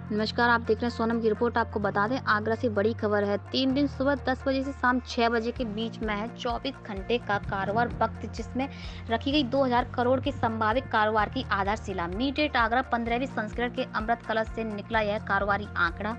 नमस्कार, आप देख रहे हैं सोनम की रिपोर्ट। आपको बता दें, आगरा से बड़ी खबर है। 3 दिन सुबह 10 बजे से शाम 6 बजे के बीच में है 24 घंटे का कारोबार वक्त, जिसमें रखी गई 2000 करोड़ के संभावित कारोबार की आधारशिला। मीट आगरा 15वीं संस्करण के अमृत कलश से निकला यह कारोबारी आंकड़ा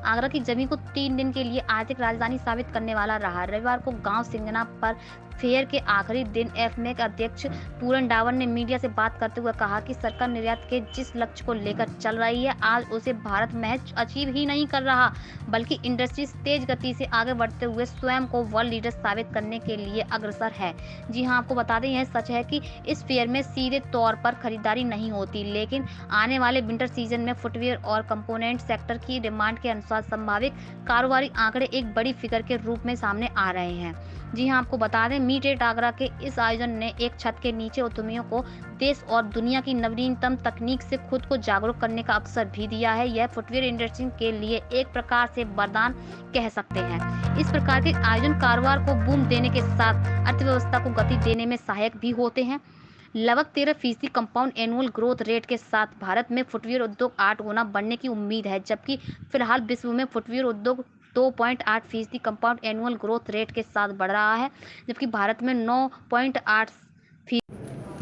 आगरा की जमीन को 3 दिन के लिए आर्थिक राजधानी साबित करने वाला रहा। रविवार को गांव सिंगना पर फेयर के आखिरी दिन एफएमए अध्यक्ष पूरन डावर ने मीडिया से बात करते हुए कहा कि सरकार निर्यात के जिस लक्ष्य को लेकर चल रही है, आज उसे भारत महज अचीव ही नहीं कर रहा, बल्कि इंडस्ट्री तेज गति से आगे बढ़ते हुए स्वयं को वर्ल्ड लीडर साबित करने के लिए अग्रसर है। जी हां, आपको बता दें, यह सच है कि इस फेयर में सीधे तौर पर खरीदारी नहीं होती, लेकिन आने वाले विंटर सीजन में फुटवियर और कंपोनेंट सेक्टर की डिमांड के अनुसार संभावित कारोबारी आंकड़े एक बड़ी फिगर के रूप में सामने आ रहे हैं। जी हां, आपको बता दें, मीट आगरा के इस आयोजन ने एक छत के नीचे उद्यमियों को देश और दुनिया की नवीनतम तकनीक से खुद को जागरूक करने का अवसर भी दिया है। यह फुटवियर इंडस्ट्री के लिए एक प्रकार से वरदान कह सकते हैं। इस प्रकार के आयोजन कारोबार को बूम देने के साथ अर्थव्यवस्था को गति देने में सहायक भी होते हैं। लगभग 13% कंपाउंड एनुअल ग्रोथ रेट के साथ भारत में फुटवियर उद्योग 8 गुना बढ़ने की उम्मीद है, जबकि फिलहाल विश्व में फुटवियर उद्योग 2.8% कंपाउंड एनुअल ग्रोथ रेट के साथ बढ़ रहा है, जबकि भारत में 9.8%।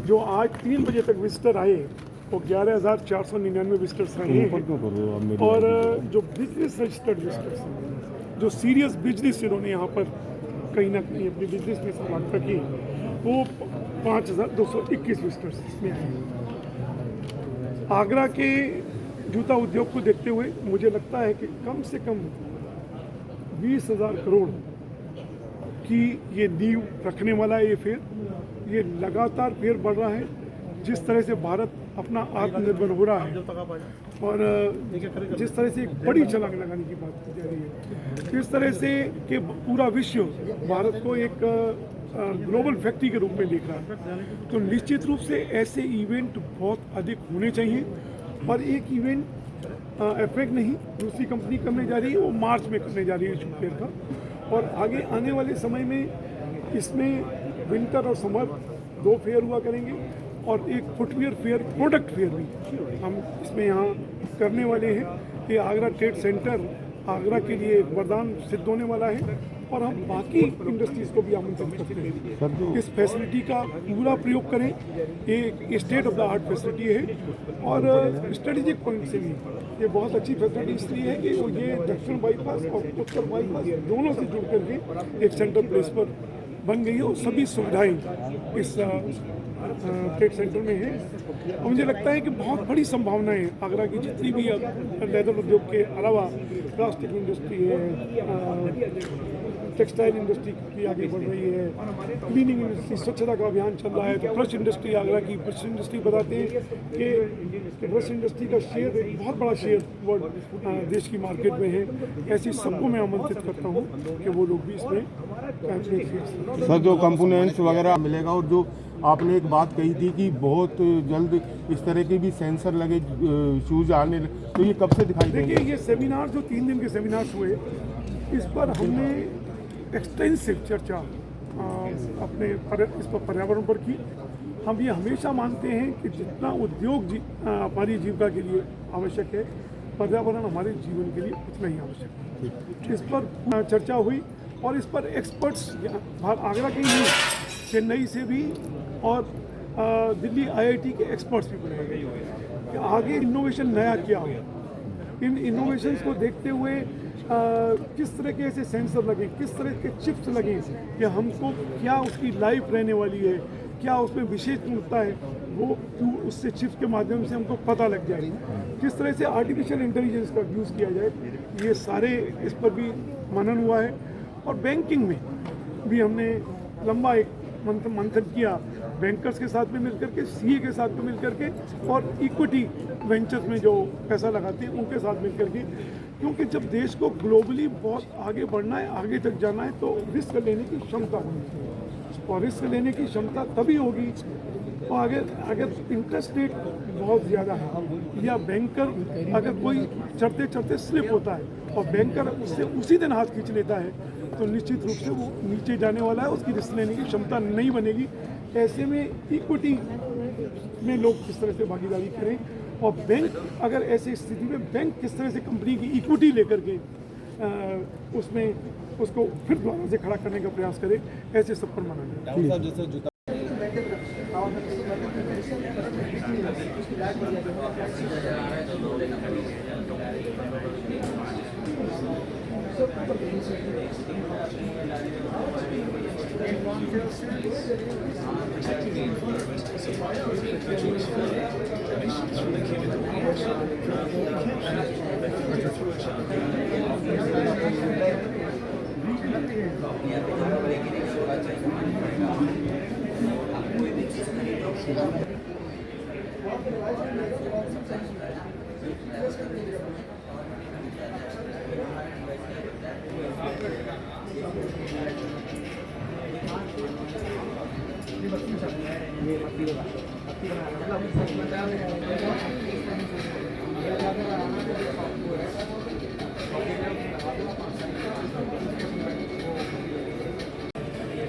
जो आज 3 बजे तक विजिटर आए वो 11,499 विजिटर्स रहे हैं। और जो बिजनेस रजिस्टर्ड विजिटर्स हैं, जो सीरियस बिजनेस इन्होंने यहाँ पर कहीं ना कहीं अपनी बिजनेस में समाप्त की, वो 5,221 विजिटर्स इसमें आए। आगरा के जूता उद्योग को देखते हुए मुझे लगता है कि कम से कम 20,000 करोड़ की ये नींव रखने वाला है ये फेयर। ये लगातार फेयर बढ़ रहा है। जिस तरह से भारत अपना आत्मनिर्भर हो रहा है और जिस तरह से एक बड़ी छलांग लगाने की बात की जा रही है, इस तरह से कि पूरा विश्व भारत को एक ग्लोबल फैक्ट्री के रूप में देख रहा है, तो निश्चित रूप से ऐसे इवेंट बहुत अधिक होने चाहिए। और एक इवेंट अप्रैल नहीं, दूसरी कंपनी करने जा रही है, वो मार्च में करने जा रही है फेयर का। और आगे आने वाले समय में इसमें विंटर और समर 2 फेयर हुआ करेंगे और एक फुटवियर फेयर, प्रोडक्ट फेयर भी हम इसमें यहाँ करने वाले हैं। कि आगरा ट्रेड सेंटर आगरा के लिए एक वरदान सिद्ध होने वाला है और हम बाकी इंडस्ट्रीज़ को भी आमंत्रित करते हैं इस फैसिलिटी का पूरा प्रयोग करें। ये state of the art facility है और स्ट्रेटेजिक पॉइंट से भी ये बहुत अच्छी फैसिलिटी इसलिए है कि ये दक्षिण बाईपास और उत्तर बाईपास दोनों से जुड़ करके एक सेंट्रल प्लेस पर बन गई है और सभी सुविधाएं इस ट्रेड सेंटर में है। और मुझे लगता है कि बहुत बड़ी संभावनाएं हैं। आगरा की जितनी भी लेदर उद्योग के अलावा प्लास्टिक इंडस्ट्री है, टेक्सटाइल इंडस्ट्री की आगे बढ़ रही है, क्लीनिंग इंडस्ट्री, स्वच्छता का अभियान चल रहा है। तो ब्रश इंडस्ट्री, आगरा की ब्रश इंडस्ट्री बताते हैं कि ब्रश इंडस्ट्री का शेयर एक बहुत बड़ा शेयर वर्ल्ड देश की मार्केट में है। ऐसी सबको मैं आमंत्रित करता हूँ कि वो लोग भी इसमें सर जो कंपोनेंट्स वगैरह मिलेगा। और जो आपने एक बात कही थी कि बहुत जल्द इस तरह के भी सेंसर लगे शूज आने, तो ये कब से दिखाई देंगे? देखिए, ये सेमिनार जो 3 दिन के सेमिनार्स हुए, इस पर हमने एक्सटेंसिव चर्चा अपने इस पर पर्यावरण पर की। हम ये हमेशा मानते हैं कि जितना उद्योग हमारी जीविका के लिए आवश्यक है, पर्यावरण हमारे जीवन के लिए उतना ही आवश्यक है। इस पर चर्चा हुई और इस पर एक्सपर्ट्स आगरा के ही नहीं, चेन्नई से भी और दिल्ली आईआईटी के एक्सपर्ट्स भी बनाए गए कि आगे इनोवेशन नया क्या हो। इन इनोवेशंस को देखते हुए किस तरह के ऐसे सेंसर लगे, किस तरह के चिप्स लगे कि हमको क्या उसकी लाइफ रहने वाली है, क्या उसमें विशेष गुणता है, वो उससे चिप्स के माध्यम से हमको पता लग जाए। किस तरह से आर्टिफिशियल इंटेलिजेंस का यूज़ किया जाए, ये सारे इस पर भी मनन हुआ है। और बैंकिंग में भी हमने लंबा एक मंथन किया, बैंकर्स के साथ में मिलकर के, सीए के साथ में मिलकर के और इक्विटी वेंचर्स में जो पैसा लगाते हैं उनके साथ मिलकर के। क्योंकि जब देश को ग्लोबली बहुत आगे बढ़ना है, आगे तक जाना है, तो रिस्क लेने की क्षमता होनी चाहिए। और रिस्क लेने की क्षमता तभी होगी और अगर इंटरेस्ट रेट बहुत ज़्यादा है या बैंकर अगर कोई चढ़ते चढ़ते स्लिप होता है और बैंकर उससे उसी दिन हाथ खींच लेता है, तो निश्चित रूप से वो नीचे जाने वाला है, उसकी रिस्क लेने की क्षमता नहीं बनेगी। ऐसे में इक्विटी में लोग किस तरह से भागीदारी करें और बैंक अगर ऐसी स्थिति में बैंक किस तरह से कंपनी की इक्विटी लेकर के उसमें उसको फिर दोबारा से खड़ा करने का प्रयास करे, ऐसे सब पर माना जाए।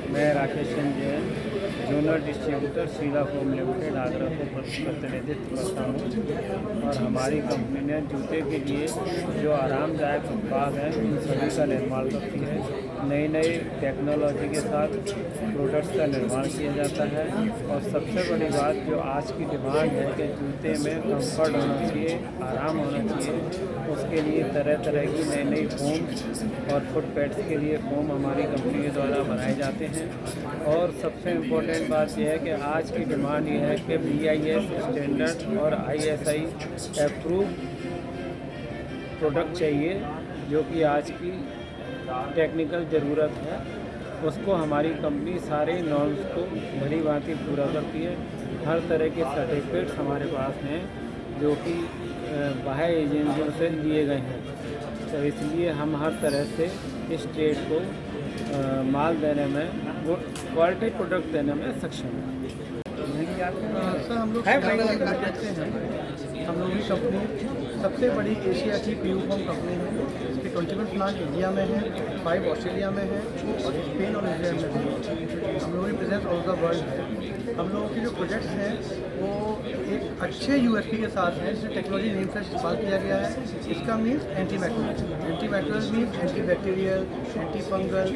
मैं Rakesh Chand Jain, zonal distributor Sheela foam limited Agra को प्रतिनिधित्व करता हूँ और हमारी कंपनी ने जूते के लिए जो आरामदायक उत्पाद हैं उन सभी का निर्माण करती है। नई नई टेक्नोलॉजी के साथ प्रोडक्ट्स का निर्माण किया जाता है और सबसे बड़ी बात जो आज की डिमांड है कि जूते में कंफर्ट होना चाहिए, आराम होना चाहिए, उसके लिए तरह तरह की नई नई फोम और फुट पैड्स के लिए फोम हमारी कंपनी के द्वारा बनाए जाते हैं। और सबसे इम्पोर्टेंट बात यह है कि आज की डिमांड यह है कि BIS स्टैंडर्ड और ISI अप्रूव प्रोडक्ट चाहिए, जो कि आज की टेक्निकल ज़रूरत है। उसको हमारी कंपनी सारे नॉर्म्स को भली भांति पूरा करती है। हर तरह के सर्टिफिकेट्स हमारे पास हैं जो कि बाह्य एजेंसियों से लिए गए हैं, तो इसलिए हम हर तरह से इस ट्रेड को माल देने में, वो क्वालिटी प्रोडक्ट देने में सक्षम है। सर हम लोग करते हैं। हम लोग की कंपनी सबसे बड़ी एशिया की PU फोम कंपनी है। इसके 21 प्लांट इंडिया में है, 5 ऑस्ट्रेलिया में है और स्पेन और न्यूजीलैंड में है। हम लोगों की प्रेजेंस ऑल द वर्ल्ड है। हम लोगों के जो प्रोजेक्ट्स हैं वो एक अच्छे USP के साथ हैं, जिसमें टेक्नोलॉजी नेम से इस्तेमाल किया गया है। इसका means anti bacterial means anti bacterial, anti fungal,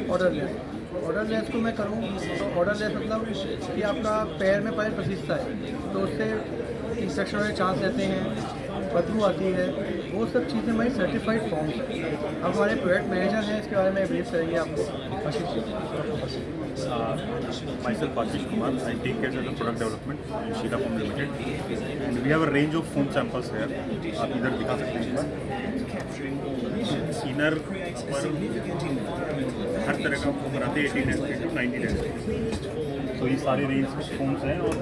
odourless को मैं करूँ तो ऑर्डरलेस मतलब कि आपका पैर में पैर पसीजता है तो उससे इंफेक्शन होने के चांस रहते हैं, बदबू आती है, वो सब चीज़ें हमारी सर्टिफाइड फॉर्म्स हैं। अब हमारे प्रोडक्ट मैनेजर हैं, इसके बारे में ब्रीफ करेंगे आपको। Myself Ashish Kumar, I take care of the product development in Sheela Foam Limited, and we have a range of foam samples here. आप इधर दिखा सकते हैं। इनर पर हर तरह का फोम बनाते हैं, 18 डेंसिटी टू 90 डेंसिटी। तो ये सारे रेंज के फोम्स हैं और